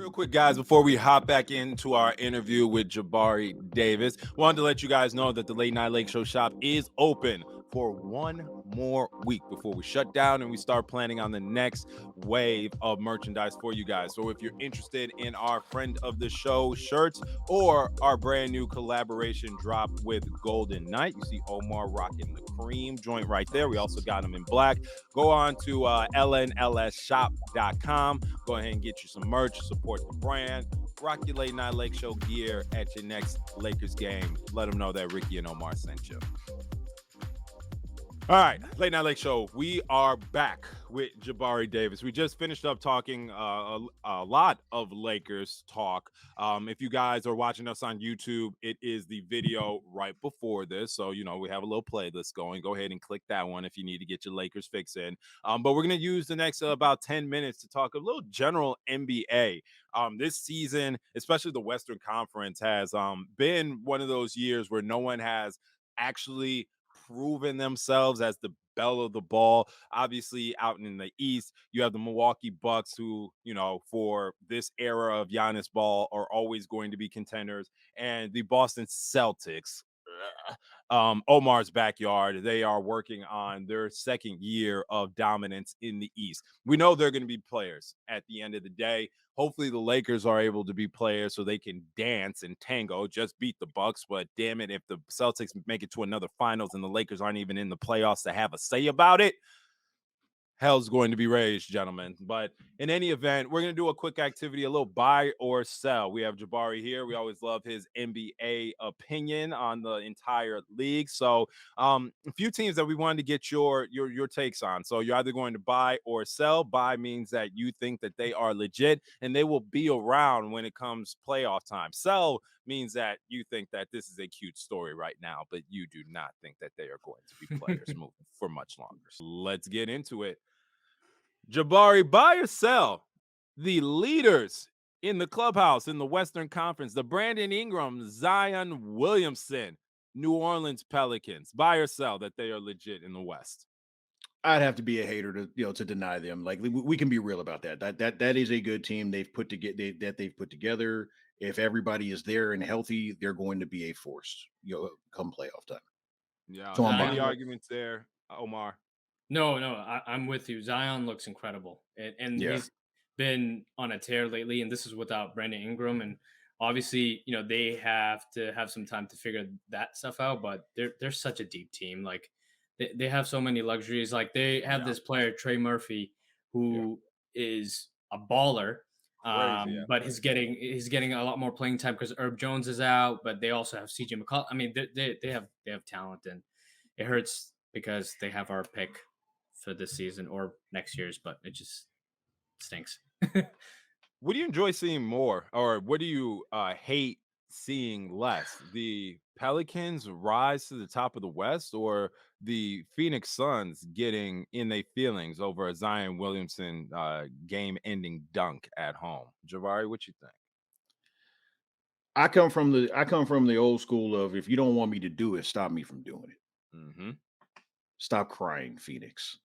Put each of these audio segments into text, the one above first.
Real quick, guys, before we hop back into our interview with Jabari Davis, wanted to let you guys know that the Late Night Lake Show shop is open for one more week before we shut down and we start planning on the next wave of merchandise for you guys. So if you're interested in our friend of the show shirts or our brand new collaboration drop with Golden Knight, you see Omar rocking the cream joint right there. We also got him in black. Go on to lnlsshop.com. Go ahead and get you some merch, support the brand. Rock your Late Night Lake Show gear at your next Lakers game. Let them know that Ricky and Omar sent you. All right, Late Night Lake Show. We are back with Jabari Davis. We just finished up talking a lot of Lakers talk. If you guys are watching us on YouTube, it is the video right before this. So, you know, we have a little playlist going. Go ahead and click that one if you need to get your Lakers fix in. But we're going to use the next about 10 minutes to talk a little general NBA. This season, especially the Western Conference, has been one of those years where no one has actually proven themselves as the belle of the ball. Obviously, out in the East, you have the Milwaukee Bucks, who, you know, for this era of Giannis ball are always going to be contenders, and the Boston Celtics. Omar's backyard. They are working on their second year of dominance in the East. We know they're going to be players at the end of the day. Hopefully the Lakers are able to be players so they can dance and tango, just beat the Bucks. But damn it, if the Celtics make it to another finals and the Lakers aren't even in the playoffs to have a say about it, hell's going to be raised, gentlemen. But in any event, we're going to do a quick activity, a little buy or sell. We have Jabari here. We always love his NBA opinion on the entire league. So a few teams that we wanted to get your takes on. So you're either going to buy or sell. Buy means that you think that they are legit and they will be around when it comes playoff time. Sell means that you think that this is a cute story right now, but you do not think that they are going to be players moving for much longer. So let's get into it. Jabari, buy or sell the leaders in the clubhouse in the Western Conference, the Brandon Ingram, Zion Williamson, New Orleans Pelicans. Buy or sell that they are legit in the West. I'd have to be a hater to deny them. Like we can be real about that. That is a good team they've put together. If everybody is there and healthy, they're going to be a force. Come playoff time. Yeah. So Any arguments there, Omar? No, I'm with you. Zion looks incredible, and he's been on a tear lately. And this is without Brandon Ingram, and obviously, they have to have some time to figure that stuff out. But they're such a deep team. Like they have so many luxuries. Like they have this player Trey Murphy, who is a baller. But he's getting a lot more playing time because Herb Jones is out. But they also have CJ McCollum. I mean, they have talent, and it hurts because they have our pick for this season or next year's, but it just stinks. What do you enjoy seeing more, or what do you hate seeing less? The Pelicans rise to the top of the West, or the Phoenix Suns getting in their feelings over a Zion Williamson game-ending dunk at home? Jabari, what you think? I come from the old school of, if you don't want me to do it, stop me from doing it. Mm-hmm. Stop crying, Phoenix.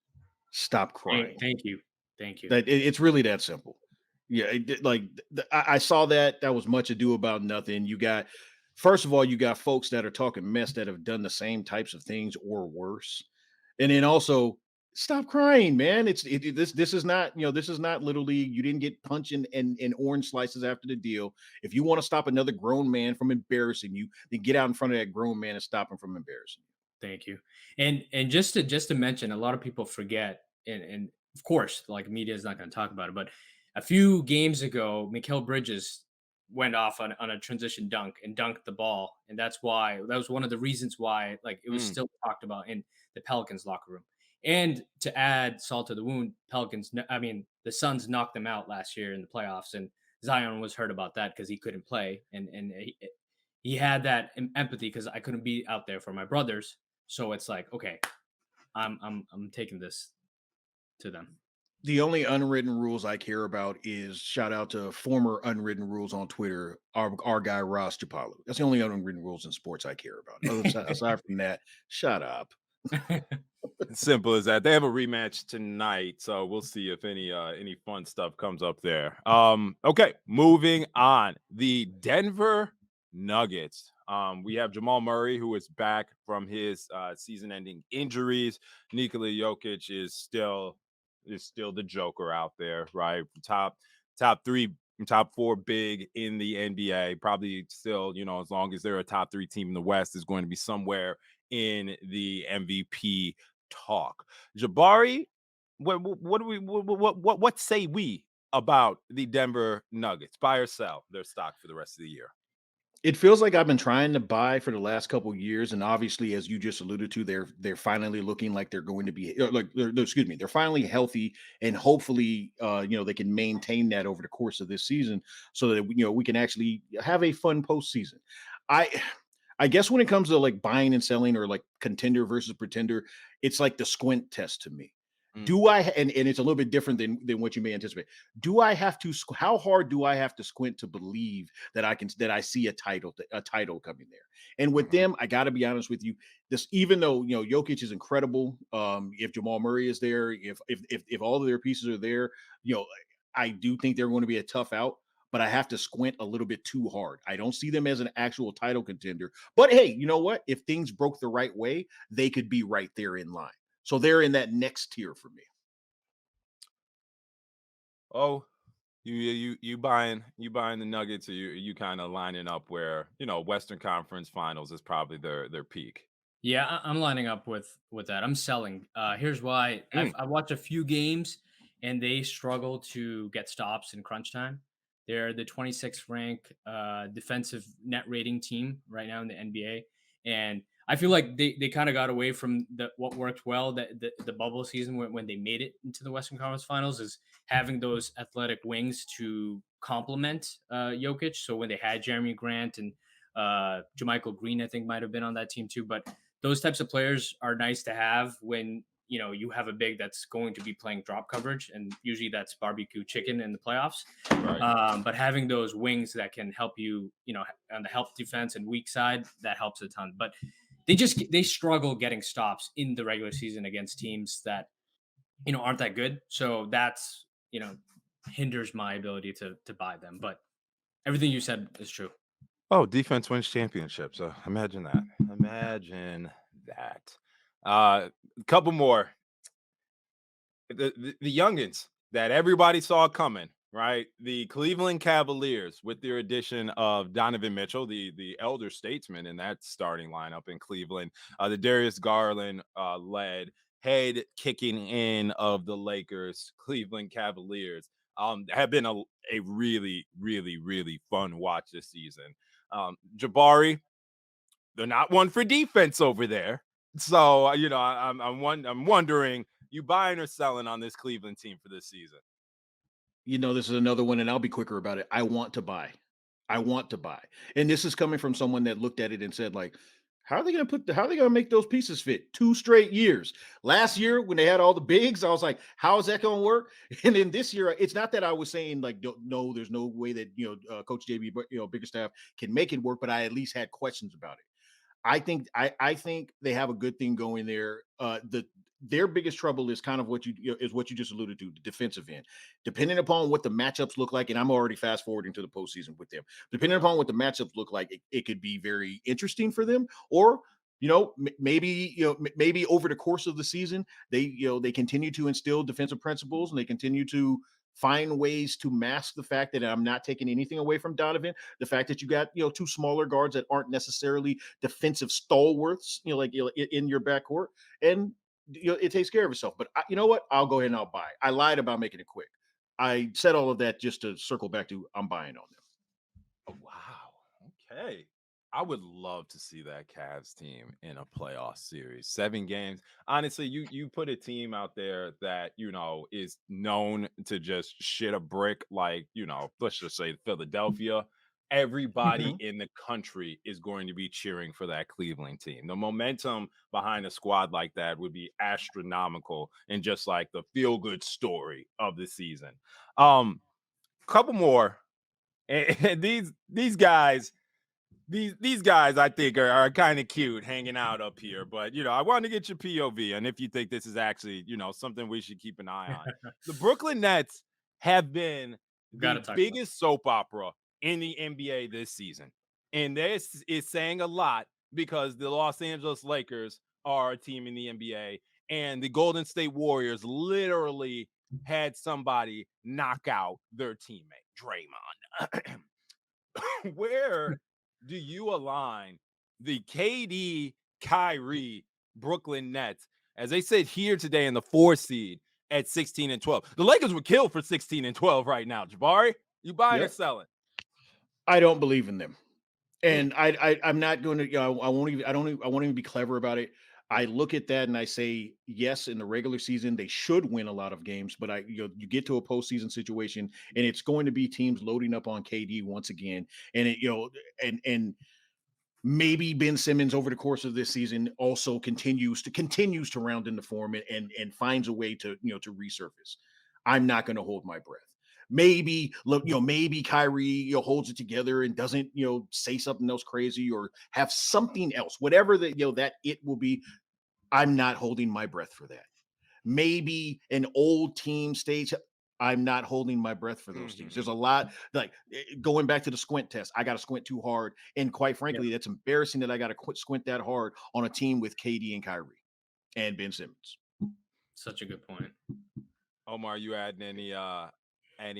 Stop crying. Thank you. It's really that simple. Yeah, I saw that. That was much ado about nothing. First of all, you got folks that are talking mess that have done the same types of things or worse, and then also stop crying, man. This is not Little League. You didn't get punched and orange slices after the deal. If you want to stop another grown man from embarrassing you, then get out in front of that grown man and stop him from embarrassing you. Thank you. And just to mention, a lot of people forget, and of course, like media is not going to talk about it, but a few games ago, Mikal Bridges went off on a transition dunk and dunked the ball, and that was one of the reasons why, like, it was still talked about in the Pelicans locker room. And to add salt to the wound, the Suns knocked them out last year in the playoffs, and Zion was hurt about that because he couldn't play, and he had that empathy because I couldn't be out there for my brothers. So it's like, okay, I'm taking this to them. The only unwritten rules I care about is, shout out to former unwritten rules on Twitter, our guy Ross Chapalu. That's the only unwritten rules in sports I care about. Aside from that, shut up. Simple as that. They have a rematch tonight, so we'll see if any fun stuff comes up there. Okay, moving on. The Denver Nuggets. We have Jamal Murray, who is back from his season-ending injuries. Nikola Jokic is still the Joker out there, right? Top three, top four big in the NBA. Probably still, as long as they're a top three team in the West, is going to be somewhere in the MVP talk. Jabari, what do we what say we about the Denver Nuggets? Buy or sell their stock for the rest of the year? It feels like I've been trying to buy for the last couple of years, and obviously, as you just alluded to, they're finally looking like they're going to be like excuse me, they're finally healthy, and hopefully, they can maintain that over the course of this season, so that we can actually have a fun postseason. I I guess when it comes to like buying and selling or like contender versus pretender, it's like the squint test to me. Mm, Do I and it's a little bit different than what you may anticipate. Do I have to how hard do I have to squint to believe that I see a title coming there? And with mhm, them, I got to be honest with you, this even though Jokic is incredible, if Jamal Murray is there, if all of their pieces are there, you know, I do think they're going to be a tough out, but I have to squint a little bit too hard. I don't see them as an actual title contender. But hey, you know what? If things broke the right way, they could be right there in line. So they're in that next tier for me. Oh, you buying the Nuggets, or you kind of lining up where Western Conference Finals is probably their peak. Yeah, I'm lining up with that. I'm selling. Here's why. Mm, I've watched a few games, and they struggle to get stops in crunch time. They're the 26th rank defensive net rating team right now in the NBA, and I feel like they kind of got away from what worked well, the bubble season when they made it into the Western Conference Finals, is having those athletic wings to complement Jokic. So when they had Jeremy Grant and Jermichael Green, I think might have been on that team too, but those types of players are nice to have when you have a big that's going to be playing drop coverage, and usually that's barbecue chicken in the playoffs. right. But having those wings that can help you, on the help defense and weak side, that helps a ton. But they struggle getting stops in the regular season against teams that aren't that good. So that's hinders my ability to buy them. But everything you said is true. Oh, defense wins championships. So imagine that. Imagine that. A couple more. The youngins that everybody saw coming, right? The Cleveland Cavaliers, with their addition of Donovan Mitchell, the elder statesman in that starting lineup in Cleveland, the Darius Garland led head kicking in of the Lakers, Cleveland Cavaliers, have been a really, really, really fun watch this season. Jabari, they're not one for defense over there. So I'm wondering, you buying or selling on this Cleveland team for this season? This is another one, and I'll be quicker about it. I want to buy. I want to buy. And this is coming from someone that looked at it and said, like, how are they gonna make those pieces fit? 2 straight years. Last year, when they had all the bigs, I was like, how is that gonna work? And then this year, it's not that I was saying like, no, there's no way that Coach JB, but Biggerstaff can make it work, but I at least had questions about it. I think they have a good thing going there. Their biggest trouble is kind of is what you just alluded to, the defensive end. Depending upon what the matchups look like, and I'm already fast forwarding to the postseason with them. Depending upon what the matchups look like, it could be very interesting for them, or maybe over the course of the season, they continue to instill defensive principles and they continue to find ways to mask the fact that I'm not taking anything away from Donovan. The fact that you got two smaller guards that aren't necessarily defensive stalwarts, in your backcourt, and it takes care of itself. But you know what? I'll go ahead and I'll buy. I lied about making it quick. I said all of that just to circle back to I'm buying on them. Oh, wow. Okay. I would love to see that Cavs team in a playoff series. 7 games. Honestly, you put a team out there that, is known to just shit a brick, like, let's just say Philadelphia. Everybody Mhm. in the country is going to be cheering for that Cleveland team. The momentum behind a squad like that would be astronomical, and just like the feel good story of the season. Couple more, and these guys, these guys, I think, are kind of cute hanging out up here. But I wanted to get your POV, and if you think this is actually something we should keep an eye on. The Brooklyn Nets have been Got the to talk about it. biggest soap opera in the NBA this season, and this is saying a lot because the Los Angeles Lakers are a team in the NBA, and the Golden State Warriors literally had somebody knock out their teammate Draymond. Where do you align the KD Kyrie Brooklyn Nets as they sit here today in the 4 seed at 16 and 12? The Lakers would kill for 16 and 12 right now. Jabari, you buying or Yep. selling? I don't believe in them. Mm. And I'm not going to, I won't even, I won't even be clever about it. I look at that and I say, yes, in the regular season, they should win a lot of games, but you get to a postseason situation and it's going to be teams loading up on KD once again. And and maybe Ben Simmons over the course of this season also continues to round into form and finds a way to, to resurface. I'm not going to hold my breath. Maybe maybe Kyrie holds it together and doesn't say something else crazy or have something else, whatever that that it will be. I'm not holding my breath for that. Maybe an old team stage. I'm not holding my breath for those teams. There's a lot like going back to the squint test. I got to squint too hard, and quite Yeah, frankly, that's embarrassing that I got to squint that hard on a team with KD and Kyrie and Ben Simmons. such a good point. Omar, you adding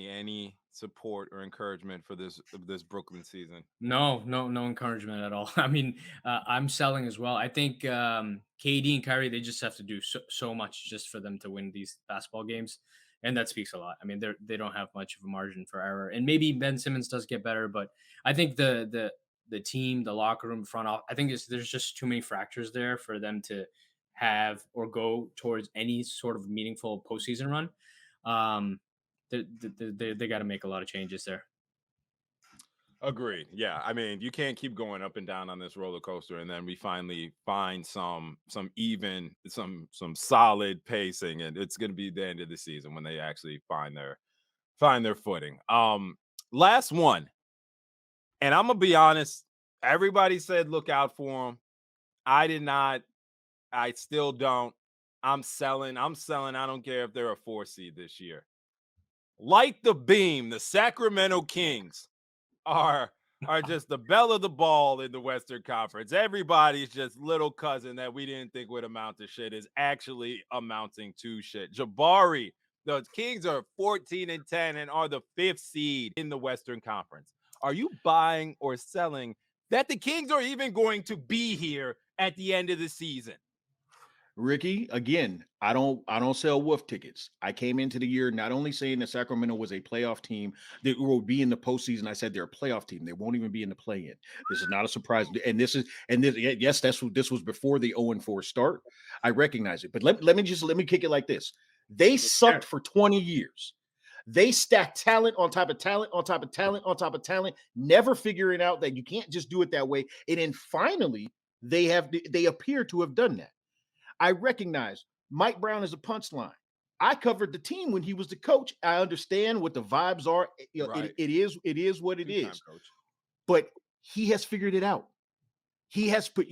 any support or encouragement for this Brooklyn season? No, no encouragement at all. I mean, I'm selling as well. I think KD and Kyrie, they just have to do so much just for them to win these basketball games, and that speaks a lot. I mean, they don't have much of a margin for error, and maybe Ben Simmons does get better, but I think the team, the locker room, front off, I think there's just too many fractures there for them to have or go towards any sort of meaningful postseason run. Um, they got to make a lot of changes there. Agreed. Yeah, I mean, you can't keep going up and down on this roller coaster, and then we finally find some solid pacing, and it's going to be the end of the season when they actually find their footing. Last one, and I'm gonna be honest. Everybody said look out for them. I did not. I still don't. I'm selling. I'm selling. I don't care if they're a 4 seed this year. Like the beam, the Sacramento Kings are just the belle of the ball in the Western Conference. Everybody's just little cousin that we didn't think would amount to shit is actually amounting to shit. Jabari, the Kings are 14 and 10 and are the 5th seed in the Western Conference. Are you buying or selling that the Kings are even going to be here at the end of the season? Ricky, again, I don't sell wolf tickets. I came into the year not only saying that Sacramento was a playoff team that will be in the postseason. I said they're a playoff team. They won't even be in the play-in. This is not a surprise. And this yes, this was before the 0-4 start. I recognize it, but let me kick it like this. They sucked for 20 years. They stacked talent on top of talent on top of talent on top of talent, never figuring out that you can't just do it that way. And then finally, they appear to have done that. I recognize Mike Brown is a punchline. I covered the team when he was the coach. I understand what the vibes are. Right. It is what it Two-time is. coach. But he has figured it out. He has put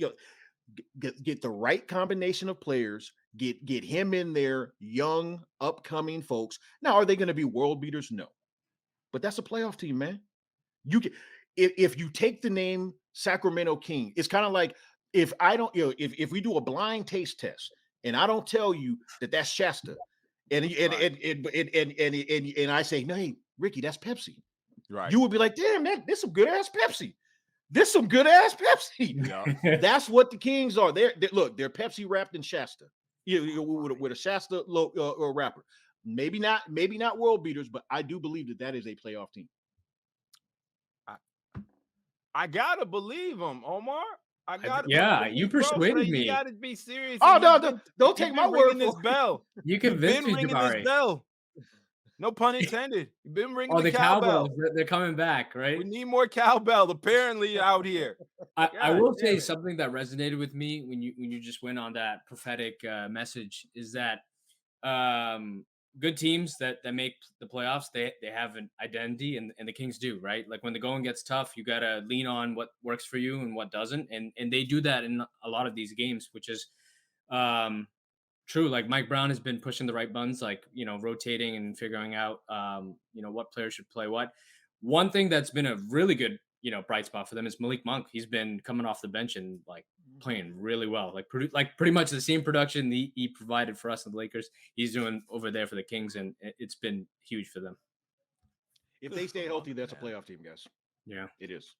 get the right combination of players, get him in there, young, upcoming folks. Now, are they going to be world beaters? No. But that's a playoff team, man. You can if you take the name Sacramento King, it's kind of like if I don't, if we do a blind taste test and I don't tell you that that's Shasta, and I say, no, hey, Ricky, that's Pepsi. Right. You would be like, damn, this some good ass Pepsi. This some good ass Pepsi. Yeah. That's what the Kings are. They're Pepsi wrapped in Shasta. With a Shasta wrapper. Maybe not world beaters, but I do believe that is a playoff team. I gotta believe him, Omar. I gotta. Yeah, you persuaded me. You gotta be serious. Oh no, don't take my word for for bell. You convinced me, ringing Jabari. this bell. No pun intended. You've been ringing Oh, the the cowbell. Cowboys, they're coming back, right? We need more cowbell. Apparently, out here. I will say something that resonated with me when you just went on that prophetic message is that good teams that make the playoffs, they have an identity, and the Kings do, right? Like when the going gets tough, you gotta lean on what works for you and what doesn't, and they do that in a lot of these games, which is um true. Like Mike Brown has been pushing the right buttons, like rotating and figuring out what players should play what. One thing that's been a really good bright spot for them is Malik Monk. He's been coming off the bench and like playing really well, like pretty much the same production he provided for us in the Lakers. He's doing over there for the Kings, and it's been huge for them. If Good they for stay healthy, Monk, that's a man. playoff team, guys. Yeah. It is.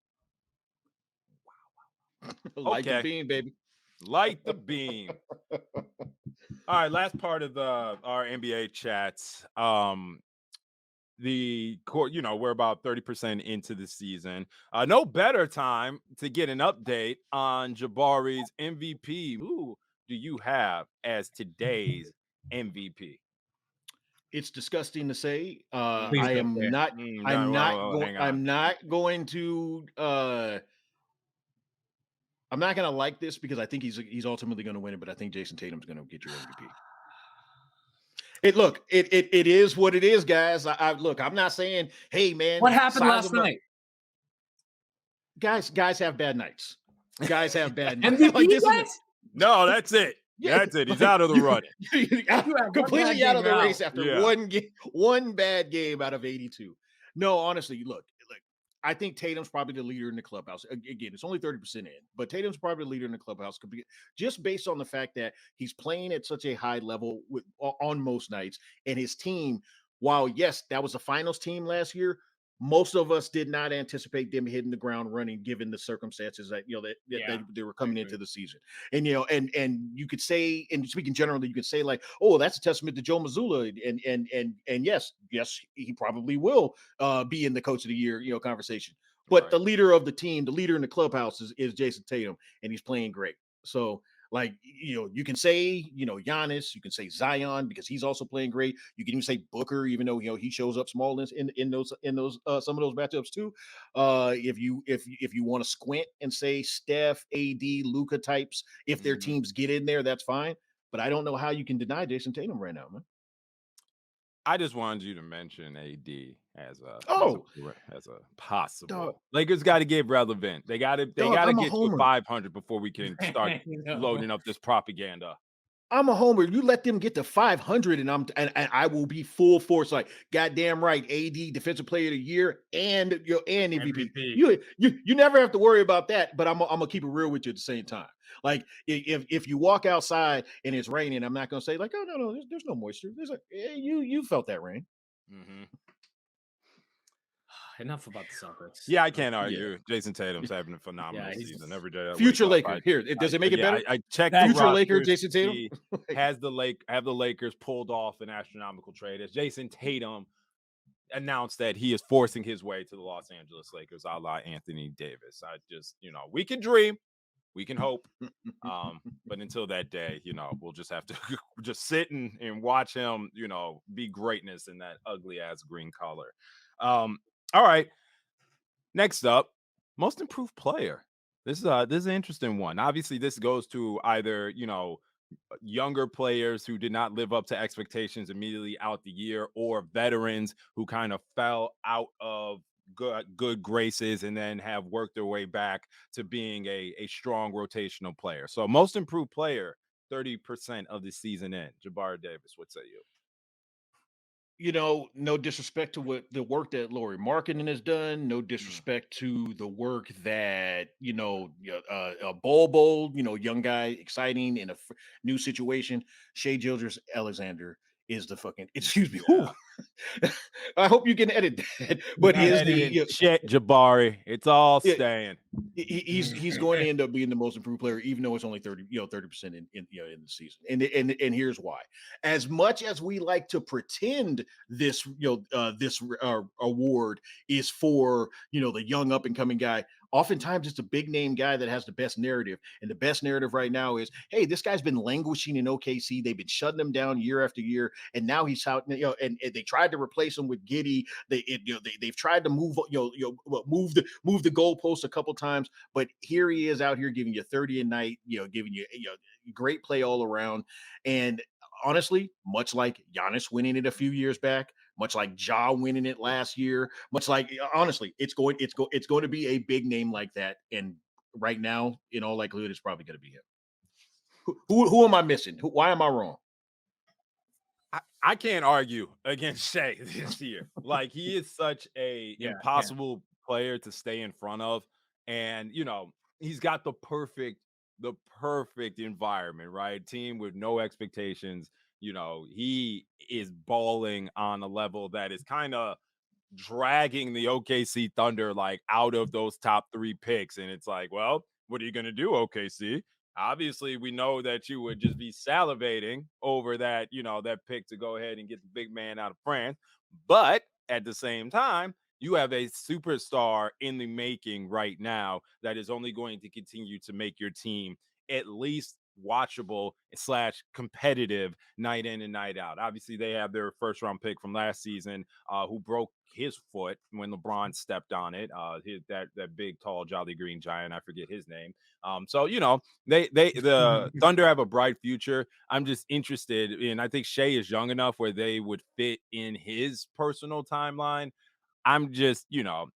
Light the Okay. beam, baby. Light the beam. All right, last part of our NBA chats. The court, we're about 30% into the season. No better time to get an update on Jabari's MVP. Who do you have as today's MVP? It's disgusting to say. Please I don't am say it. not. I'm not going. Hang on. I'm not going to. I'm not going to like this because I think he's ultimately going to win it. But I think Jason Tatum's going to get your MVP. It is what it is, guys. I look. I'm not saying, hey man, What happened last night? Guys have bad nights. Guys have bad nights. MVP Like this guys? is No, that's it. Yeah, That's it. He's out of the running. Completely out of the race after Yeah. one bad game out of 82. No, honestly, look, I think Tatum's probably the leader in the clubhouse. Again, it's only 30% in, but Tatum's probably the leader in the clubhouse just based on the fact that he's playing at such a high level on most nights, and his team, while yes, that was a finals team last year, most of us did not anticipate them hitting the ground running given the circumstances that they were coming into the season. And and you could say, and speaking generally, you could say like, oh, that's a testament to Joe Mazzulla, and yes, he probably will be in the coach of the year conversation. But Right. the leader of the team, the leader in the clubhouse is Jason Tatum, and he's playing great. So like, you can say, Giannis, you can say Zion because he's also playing great. You can even say Booker, even though, he shows up small in those some of those matchups too. If you want to squint and say Steph, AD, Luka types, if their teams get in there, that's fine. But I don't know how you can deny Jason Tatum right now, man. I just wanted you to mention AD as a possible. Dog. Lakers got to get relevant. They got to I'm a get to homer. 500 before we can start loading up this propaganda. I'm a homer. You let them get to 500, and I will be full force. Like, goddamn right, AD Defensive Player of the Year and MVP. You never have to worry about that. But I'm gonna keep it real with you at the same time. Like, if you walk outside and it's raining, I'm not gonna say like, oh no, there's no moisture. You felt that rain. Mm-hmm. Enough about the Celtics. Yeah, I can't argue. Yeah. Jason Tatum's having a phenomenal season every day. Future Laker. Here, does it make it better? I checked future Laker. Jason Tatum have the Lakers pulled off an astronomical trade as Jason Tatum announced that he is forcing his way to the Los Angeles Lakers, a la Anthony Davis. I just, we can dream, we can hope, but until that day, we'll just have to just sit and watch him, be greatness in that ugly ass green color. All right. Next up, most improved player. This is an interesting one. Obviously, this goes to either, younger players who did not live up to expectations immediately out the year, or veterans who kind of fell out of good graces and then have worked their way back to being a strong rotational player. So most improved player, 30% of the season in. Jabari Davis, what say you? No disrespect to what the work that Lauri Markkanen has done. No disrespect to the work that Bol, young guy, exciting in a new situation. Shai Gilgeous-Alexander is the fucking. Excuse me. Yeah. I hope you can edit that. But he is the shit, Jabari. It's all staying. He's going to end up being the most improved player, even though it's only 30% in the season. And here's why. As much as we like to pretend this award is for the young up and coming guy, oftentimes it's a big name guy that has the best narrative. And the best narrative right now is, hey, this guy's been languishing in OKC. They've been shutting him down year after year, and now he's out. And they tried to replace him with Giddey. They've tried to move the goalposts a couple times, but here he is out here giving you 30 a night, giving you great play all around. And honestly, much like Giannis winning it a few years back, much like Ja winning it last year, much like honestly, it's going to be a big name like that. And right now, in all likelihood, it's probably going to be him. Who am I missing? Why am I wrong? I can't argue against Shea this year. Like, he is such a Yeah, yeah. impossible player to stay in front of. And, he's got the perfect environment, right? Team with no expectations. He is balling on a level that is kind of dragging the OKC Thunder like out of those top 3 picks. And it's like, well, what are you going to do, OKC? Obviously, we know that you would just be salivating over that pick to go ahead and get the big man out of France. But at the same time, you have a superstar in the making right now that is only going to continue to make your team at least watchable / competitive night in and night out. Obviously, they have their first round pick from last season, who broke his foot when LeBron stepped on it. That big, tall, jolly green giant. I forget his name. So the Thunder have a bright future. I'm just interested in. I think Shea is young enough where they would fit in his personal timeline. I'm just,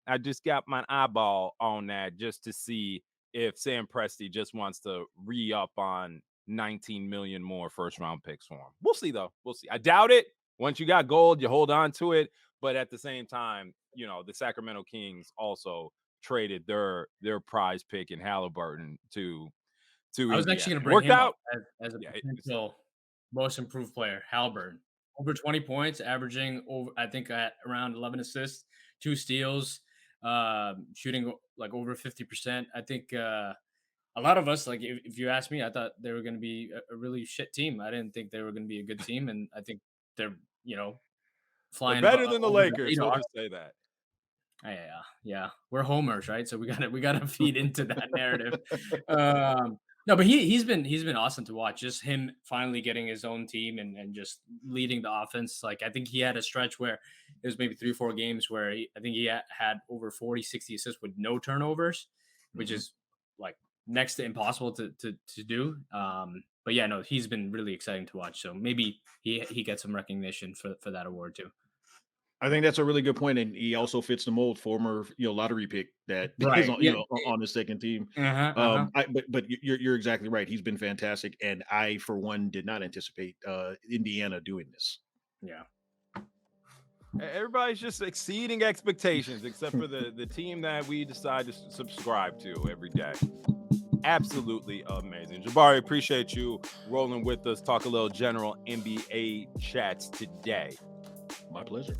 I just got my eyeball on that just to see if Sam Presti just wants to re-up on 19 million more first round picks for him. We'll see, though. We'll see. I doubt it. Once you got gold, you hold on to it. But at the same time, the Sacramento Kings also traded their prize pick in Halliburton to I was Indiana. actually going to It bring worked him out. up as a potential most improved player, Halliburton. Over 20 points, averaging over, I think, at around 11 assists, 2 steals, shooting like over 50%. I think a lot of us, like if you ask me, I thought they were going to be a really shit team. I didn't think they were going to be a good team, and I think they're They're flying better than the over the Lakers. We'll just say that. Yeah. We're homers, right? So we gotta feed into that narrative. No, but he's been awesome to watch. Just him finally getting his own team and just leading the offense. Like, I think he had a stretch where it was maybe 3 or 4 games where I think he had over 40, 60 assists with no turnovers, which is like next to impossible to do. But yeah, no, he's been really exciting to watch. So maybe he gets some recognition for that award too. I think that's a really good point, and he also fits the mold. Former, lottery pick that is Right. on, Yeah. on the second team. Uh-huh. Uh-huh. But you're exactly right. He's been fantastic, and I, for one, did not anticipate Indiana doing this. Yeah. Everybody's just exceeding expectations, except for the team that we decide to subscribe to every day. Absolutely amazing. Jabari, appreciate you rolling with us. Talk a little general NBA chats today. My pleasure.